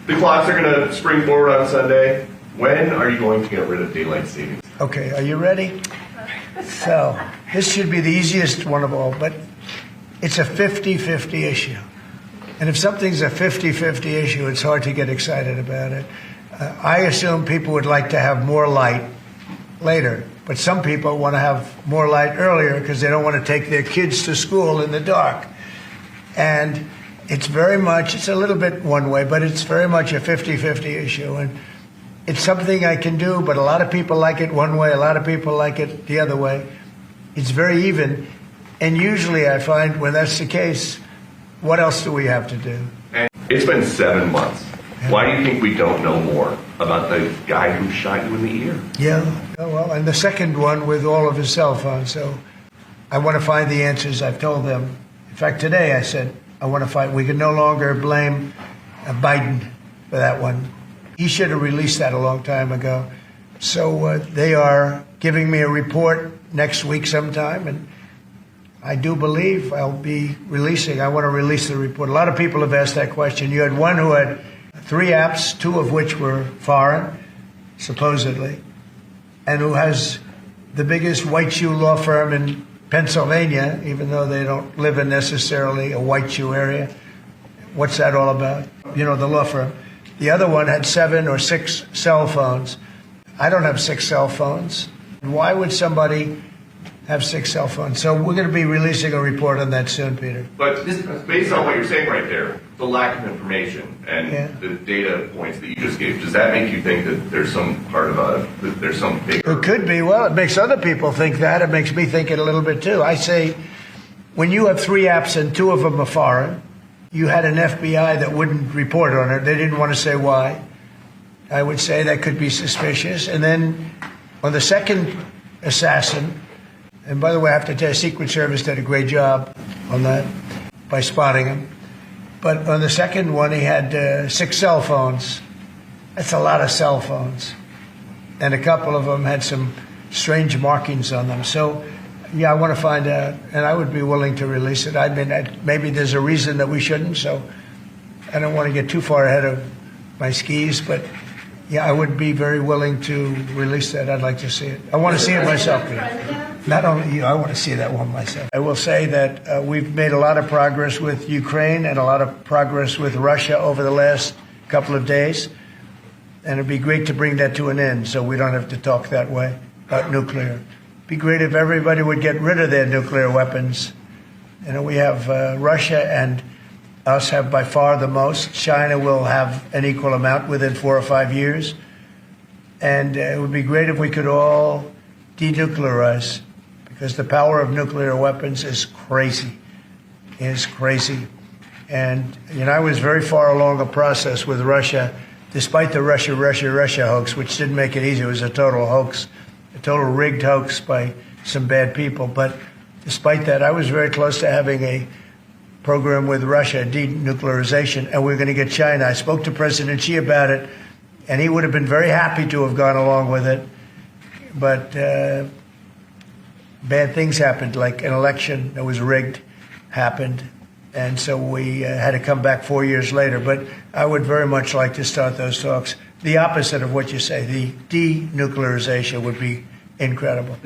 The clocks are going to spring forward on Sunday. When are you going to get rid of daylight savings? Okay, are you ready? So, this should be the easiest one of all, but it's a 50-50 issue. And if something's a 50-50 issue, it's hard to get excited about it. I assume people would like to have more light later, but some people want to have more light earlier because they don't want to take their kids to school in the dark. And it's a little bit one way, but it's very much a 50-50 issue. And it's something I can do, but a lot of people like it one way, a lot of people like it the other way. It's very even. And usually I find when that's the case, what else do we have to do? And it's been 7 months. Why do you think we don't know more about the guy who shot you in the ear? Yeah, well, and the second one with all of his cell phones. So I want to find the answers. I've told them. In fact, today I said, we can no longer blame Biden for that one. He should have released that a long time ago. So they are giving me a report next week sometime, and I do believe I'll be releasing. I want to release the report. A lot of people have asked that question. You had one who had 3 apps, 2 of which were foreign, supposedly, and who has the biggest white shoe law firm in Pennsylvania, even though they don't live in necessarily a white shoe area. What's that all about? You know, the law firm. The other one had 7 or 6 cell phones. I don't have 6 cell phones. Why would somebody have 6 cell phones? So we're going to be releasing a report on that soon, Peter. But based on what you're saying right there, the lack of information and the data points that you just gave, does that make you think that there's some part of there's some bigger? It could be. Well, it makes other people think that. It makes me think it a little bit too. I say, when you have 3 apps and 2 of them are foreign, you had an FBI that wouldn't report on it. They didn't want to say why. I would say that could be suspicious. And then on the second assassin, and by the way, I have to tell you, Secret Service did a great job on that by spotting him. But on the second one, he had 6 cell phones. That's a lot of cell phones. And a couple of them had some strange markings on them. So, yeah, I want to find out, and I would be willing to release it. I mean, maybe there's a reason that we shouldn't, so I don't want to get too far ahead of my skis, but yeah, I would be very willing to release that. I'd like to see it. I want to see it myself. Not only you, I want to see that one myself. I will say that we've made a lot of progress with Ukraine and a lot of progress with Russia over the last couple of days, and it'd be great to bring that to an end so we don't have to talk that way about nuclear. Be great if everybody would get rid of their nuclear weapons. You know, we have Russia and us have by far the most. China will have an equal amount within 4 or 5 years. And it would be great if we could all de-nuclearize, because the power of nuclear weapons is crazy. It is crazy. And, you know, I was very far along a process with Russia, despite the Russia hoax, which didn't make it easy. It was a total hoax. A total rigged hoax by some bad people. But despite that, I was very close to having a program with Russia, denuclearization, and we're going to get China. I spoke to President Xi about it, and he would have been very happy to have gone along with it. But bad things happened, like an election that was rigged happened, and so we had to come back 4 years later. But I would very much like to start those talks. The opposite of what you say, the denuclearization would be incredible.